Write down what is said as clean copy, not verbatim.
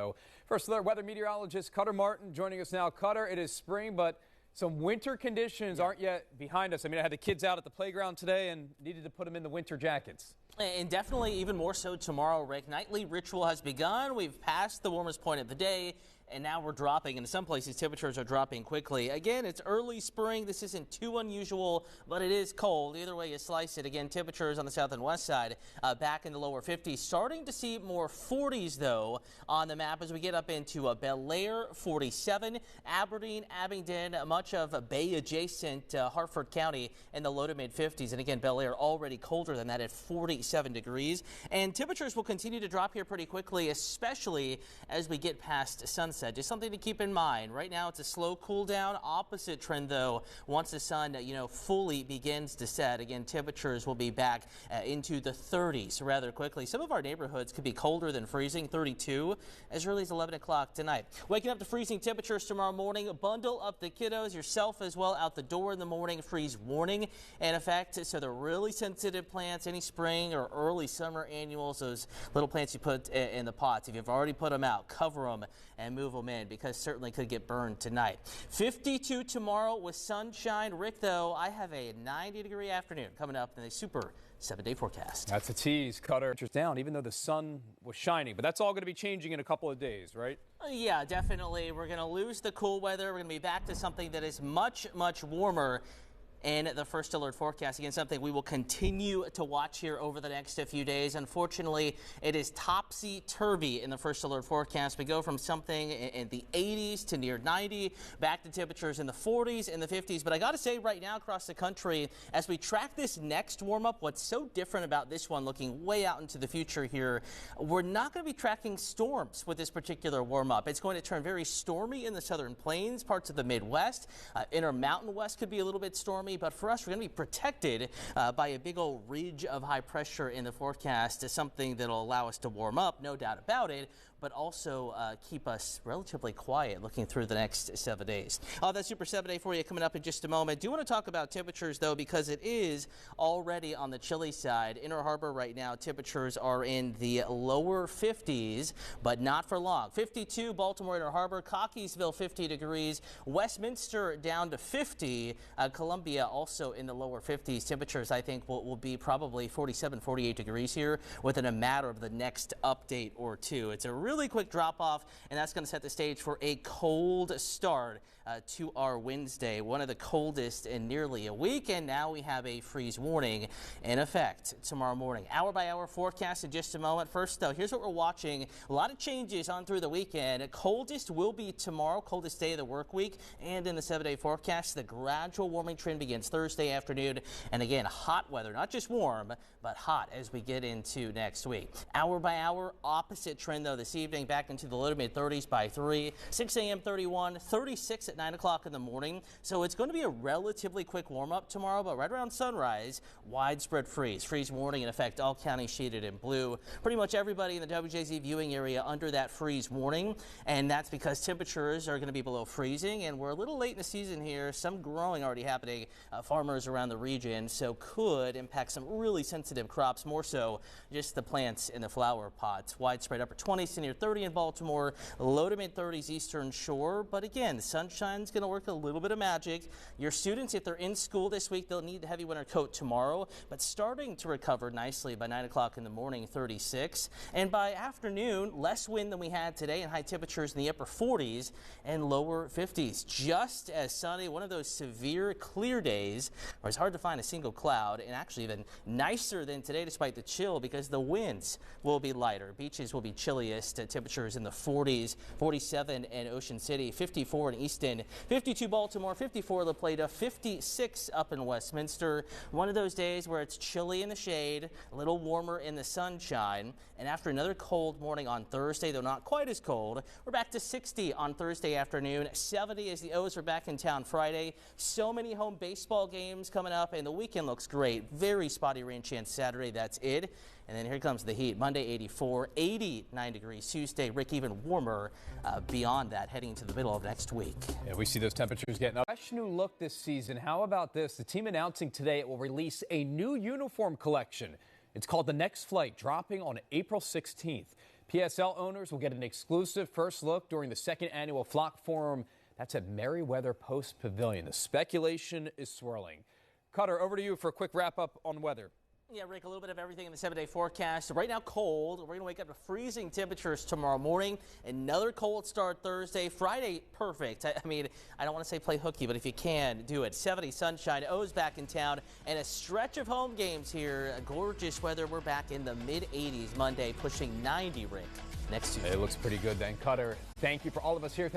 though. First alert, weather meteorologist Cutter Martin joining us now. Cutter, it is spring, but some winter conditions aren't yet behind us. I mean, I had the kids out at the playground today and needed to put them in the winter jackets. And definitely even more so tomorrow, Rick. Nightly ritual has begun. We've passed the warmest point of the day, and now we're dropping. And in some places, temperatures are dropping quickly. Again, it's early spring. This isn't too unusual, but it is cold. Either way you slice it. Again, temperatures on the south and west side back in the lower 50s. Starting to see more 40s, though, on the map as we get up into Bel Air, 47. Aberdeen, Abingdon, much of Bay-adjacent Hartford County in the low to mid-50s. And again, Bel Air already colder than that at 47 degrees. And temperatures will continue to drop here pretty quickly, especially as we get past sunset. Just something to keep in mind. Right now, it's a slow cool down. Opposite trend, though, once the sun, fully begins to set. Again, temperatures will be back into the 30s rather quickly. Some of our neighborhoods could be colder than freezing, 32 as early as 11 o'clock tonight. Waking up to freezing temperatures tomorrow morning. Bundle up the kiddos, yourself as well, out the door in the morning. Freeze warning in effect. So the really sensitive plants, any spring or early summer annuals, those little plants you put in the pots, if you've already put them out, cover them and move them in, because certainly could get burned tonight. 52 tomorrow with sunshine. Rick, though, I have a 90-degree afternoon coming up in a super 7-day forecast. That's a tease, Cutter. Down, even though the sun was shining, but that's all going to be changing in a couple of days, right? Yeah, definitely. We're going to lose the cool weather. We're going to be back to something that is much, much warmer in the first alert forecast. Again, something we will continue to watch here over the next few days. Unfortunately, it is topsy-turvy in the first alert forecast. We go from something in the 80s to near 90, back to temperatures in the 40s and the 50s. But I got to say right now across the country, as we track this next warm-up, what's so different about this one looking way out into the future here, we're not going to be tracking storms with this particular warm-up. It's going to turn very stormy in the southern plains, parts of the Midwest. Inner Mountain West could be a little bit stormy. But for us, we're going to be protected by a big old ridge of high pressure in the forecast, something that will allow us to warm up, no doubt about it, but also keep us relatively quiet looking through the next 7 days. That Super 7 Day for you coming up in just a moment. Do want to talk about temperatures, though, because it is already on the chilly side. Inner Harbor right now, temperatures are in the lower 50s, but not for long. 52, Baltimore Inner Harbor, Cockeysville 50 degrees, Westminster down to 50, Columbia also in the lower 50s. Temperatures, I think, will be probably 47, 48 degrees here within a matter of the next update or two. It's a really quick drop off, and that's going to set the stage for a cold start to our Wednesday, one of the coldest in nearly a week. And now we have a freeze warning in effect tomorrow morning. Hour by hour forecast in just a moment. First, though, here's what we're watching. A lot of changes on through the weekend. Coldest will be tomorrow, coldest day of the work week, and in the 7-day forecast, the gradual warming trend begins Thursday afternoon. And again, hot weather, not just warm, but hot as we get into next week. Hour by hour, opposite trend, though, this evening, back into the low to mid 30s by 3, 6 a.m. 31, 36 at 9 o'clock in the morning. So it's going to be a relatively quick warm up tomorrow, but right around sunrise, widespread freeze. Freeze warning in effect, all counties shaded in blue. Pretty much everybody in the WJZ viewing area under that freeze warning. And that's because temperatures are going to be below freezing, and we're a little late in the season here. Some growing already happening. Farmers around the region, so could impact some really sensitive crops, more so just the plants in the flower pots. Widespread upper 20s to near 30 in Baltimore, low to mid 30s eastern shore. But again, the sunshine's going to work a little bit of magic. Your students, if they're in school this week, they'll need the heavy winter coat tomorrow, but starting to recover nicely by 9 o'clock in the morning, 36. And by afternoon, less wind than we had today, and high temperatures in the upper 40s and lower 50s. Just as sunny, one of those severe clear days where it's hard to find a single cloud, and actually even nicer than today despite the chill, because the winds will be lighter. Beaches will be chilliest at temperatures in the 40s, 47 in Ocean City, 54 in Easton, 52 Baltimore, 54 La Plata, 56 up in Westminster. One of those days where it's chilly in the shade, a little warmer in the sunshine. And after another cold morning on Thursday, though not quite as cold, we're back to 60 on Thursday afternoon, 70 as the O's are back in town Friday. So many home baseball games coming up, and the weekend looks great. Very spotty rain chance Saturday, that's it. And then here comes the heat. Monday 84, 89 degrees Tuesday. Rick, even warmer beyond that heading into the middle of next week. Yeah, we see those temperatures getting up. Fresh new look this season. How about this? The team announcing today it will release a new uniform collection. It's called The Next Flight, dropping on April 16th. PSL owners will get an exclusive first look during the second annual Flock Forum. That's at Merriweather Post Pavilion. The speculation is swirling. Cutter, over to you for a quick wrap-up on weather. Yeah, Rick, a little bit of everything in the 7-day forecast. Right now, cold. We're going to wake up to freezing temperatures tomorrow morning. Another cold start Thursday. Friday, perfect. I mean, I don't want to say play hooky, but if you can, do it. 70 sunshine. O's back in town. And a stretch of home games here. Gorgeous weather. We're back in the mid-80s Monday, pushing 90, Rick, next Tuesday. It looks pretty good then. Cutter, thank you for all of us here.